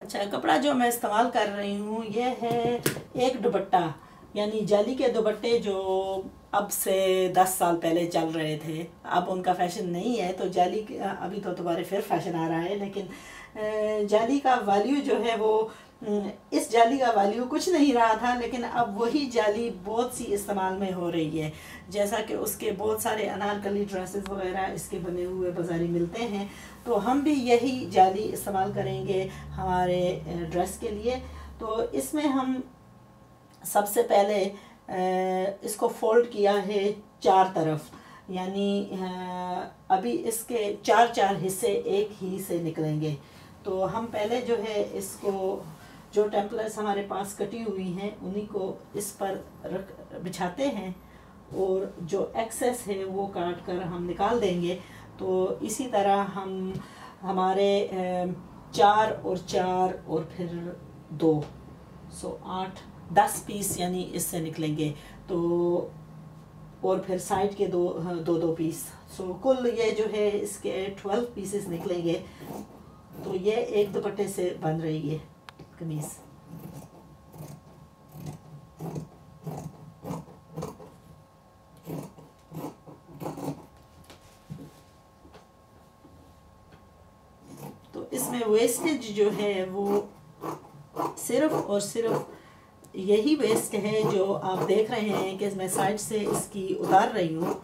अच्छा, कपड़ा जो मैं इस्तेमाल कर रही हूँ ये है एक दुपट्टा, यानी जाली के दुपट्टे जो अब से 10 साल पहले चल रहे थे। अब उनका फैशन नहीं है, तो जाली अभी तो दोबारा फिर फैशन आ रहा है, लेकिन जाली का वैल्यू जो है वो इस जाली का वैल्यू कुछ नहीं रहा था, लेकिन अब वही जाली बहुत सी इस्तेमाल में हो रही है। जैसा कि उसके बहुत सारे अनारकली ड्रेसेस वगैरह इसके बने हुए बाजारी मिलते हैं, तो हम भी यही जाली इस्तेमाल करेंगे हमारे ड्रेस के लिए। तो इसमें हम सबसे पहले इसको फोल्ड किया है 4 तरफ, यानी अभी इसके 4 हिस्से एक ही से निकलेंगे। तो हम पहले जो है इसको, जो टेम्पलेट्स हमारे पास कटी हुई हैं उन्हीं को इस पर बिछाते हैं, और जो एक्सेस है वो काट कर हम निकाल देंगे। तो इसी तरह हम हमारे 4 और 4 और फिर 2, 8-10 पीस यानी इससे निकलेंगे। तो और फिर साइड के 2 पीस, कुल ये जो है इसके 12 पीसेस निकलेंगे। तो ये एक दुपट्टे से बन रही है कमीज। तो इसमें वेस्टेज जो है वो सिर्फ और सिर्फ यही वेस्ट है जो आप देख रहे हैं कि मैं साइड से इसकी उतार रही हूँ।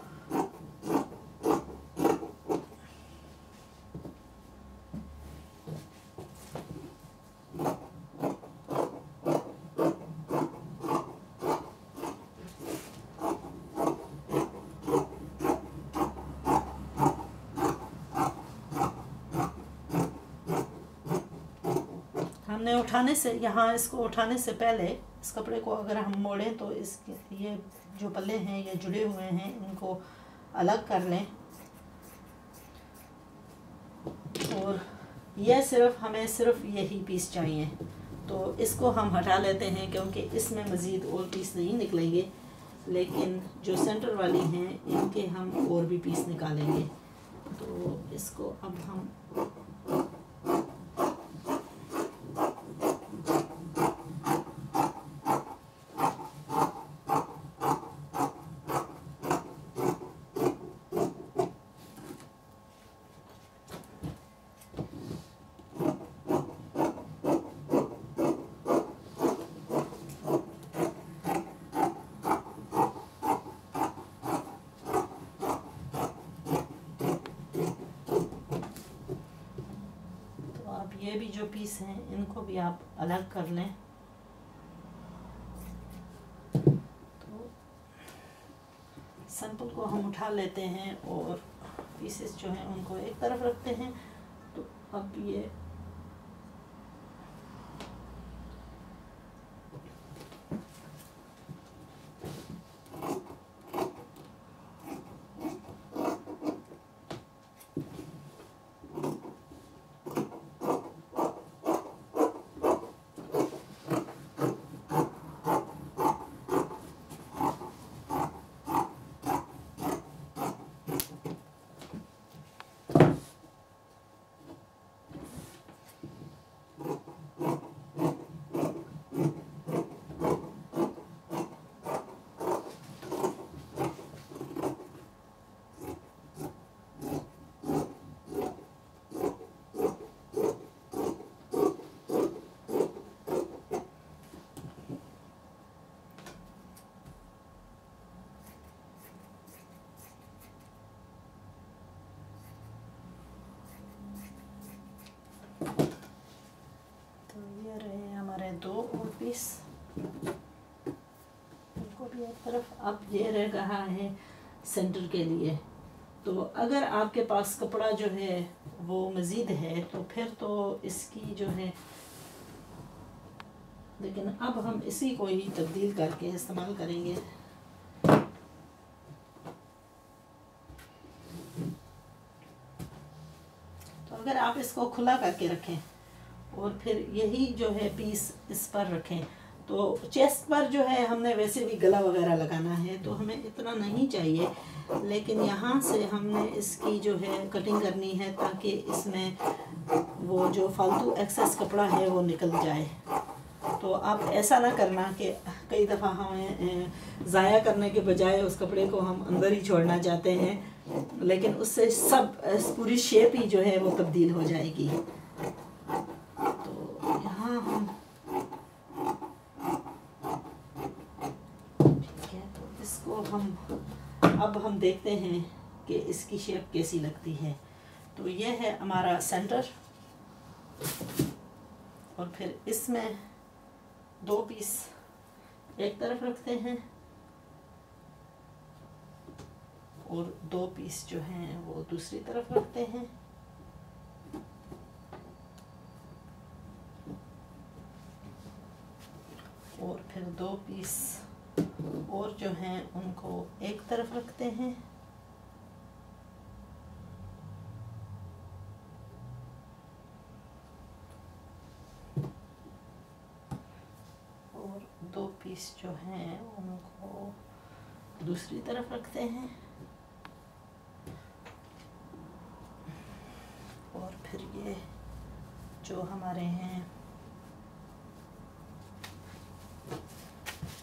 हमने उठाने से, यहाँ इसको उठाने से पहले इस कपड़े को अगर हम मोड़ें तो इसके ये जो पल्ले हैं ये जुड़े हुए हैं, इनको अलग कर लें। और ये हमें सिर्फ यही पीस चाहिए, तो इसको हम हटा लेते हैं क्योंकि इसमें मज़ीद और पीस नहीं निकलेंगे। लेकिन जो सेंटर वाली हैं इनके हम और भी पीस निकालेंगे। तो इसको अब हम ये भी जो पीस हैं इनको भी आप अलग कर लें। तो सैंपल को हम उठा लेते हैं और पीसेस जो हैं उनको एक तरफ रखते हैं। तो अब ये रहे 2 और पीस, इनको भी एक तरफ। अब ये रह रहा है सेंटर के लिए। तो अगर आपके पास कपड़ा जो है वो मज़ीद है तो फिर तो इसकी जो है, लेकिन अब हम इसी को ही तब्दील करके इस्तेमाल करेंगे। तो अगर आप इसको खुला करके रखें और फिर यही जो है पीस इस पर रखें तो चेस्ट पर जो है हमने वैसे भी गला वगैरह लगाना है तो हमें इतना नहीं चाहिए, लेकिन यहाँ से हमने इसकी जो है कटिंग करनी है ताकि इसमें वो जो फालतू एक्सेस कपड़ा है वो निकल जाए। तो आप ऐसा ना करना कि कई दफ़ा हमें ज़ाया करने के बजाय उस कपड़े को हम अंदर ही छोड़ना चाहते हैं, लेकिन उससे सब पूरी शेप ही जो है वो तब्दील हो जाएगी। तो यहाँ हम ठीक है, तो इसको हम देखते हैं कि इसकी शेप कैसी लगती है। तो ये है हमारा सेंटर, और फिर इसमें 2 पीस एक तरफ रखते हैं और 2 पीस जो हैं वो दूसरी तरफ रखते हैं। और फिर 2 पीस और जो हैं उनको एक तरफ रखते हैं। और 2 पीस जो हैं उनको दूसरी तरफ रखते हैं। और फिर ये जो हमारे हैं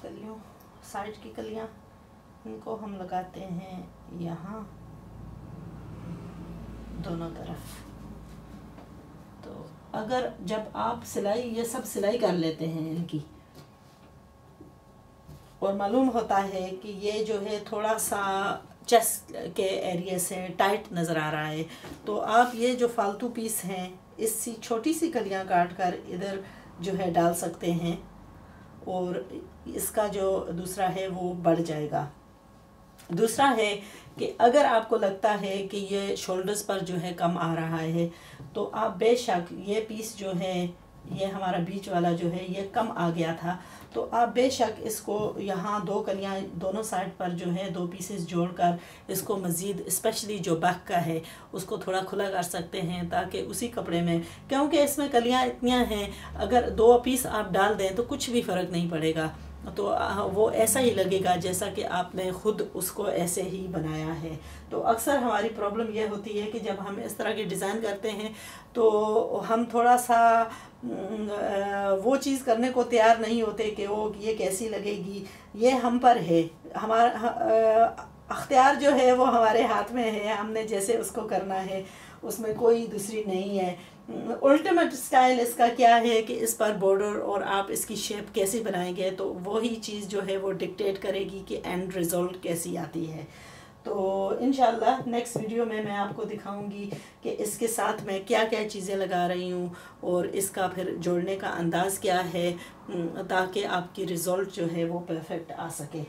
कलियों, साइड की कलियां, इनको हम लगाते हैं यहाँ दोनों तरफ। तो अगर जब आप सिलाई, ये सब सिलाई कर लेते हैं इनकी, और मालूम होता है कि ये जो है थोड़ा सा चेस्ट के एरिया से टाइट नज़र आ रहा है, तो आप ये जो फालतू पीस हैं इसकी छोटी सी कलियां काट कर इधर जो है डाल सकते हैं, और इसका जो दूसरा है वो बढ़ जाएगा। दूसरा है कि अगर आपको लगता है कि ये शोल्डर्स पर जो है कम आ रहा है, तो आप बेशक ये पीस जो है, ये हमारा बीच वाला जो है ये कम आ गया था, तो आप बेशक इसको यहाँ 2 कलियाँ दोनों साइड पर जो है 2 पीसेस जोड़कर इसको मज़ीद, स्पेशली जो बैक का है उसको थोड़ा खुला कर सकते हैं, ताकि उसी कपड़े में, क्योंकि इसमें कलियाँ इतनी हैं, अगर 2 पीस आप डाल दें तो कुछ भी फ़र्क नहीं पड़ेगा, तो वो ऐसा ही लगेगा जैसा कि आपने ख़ुद उसको ऐसे ही बनाया है। तो अक्सर हमारी प्रॉब्लम यह होती है कि जब हम इस तरह के डिज़ाइन करते हैं तो हम थोड़ा सा वो चीज़ करने को तैयार नहीं होते कि वो ये कैसी लगेगी। ये हम पर है, हमारा अख्तियार जो है वो हमारे हाथ में है, हमने जैसे उसको करना है, उसमें कोई दूसरी नहीं है। अल्टीमेट स्टाइल इसका क्या है कि इस पर बॉर्डर और आप इसकी शेप कैसे बनाएंगे, तो वही चीज़ जो है वो डिक्टेट करेगी कि एंड रिज़ल्ट कैसी आती है। तो इंशाल्लाह नेक्स्ट वीडियो में मैं आपको दिखाऊंगी कि इसके साथ मैं क्या क्या चीज़ें लगा रही हूँ और इसका फिर जोड़ने का अंदाज़ क्या है, ताकि आपकी रिज़ल्ट जो है वो परफेक्ट आ सके।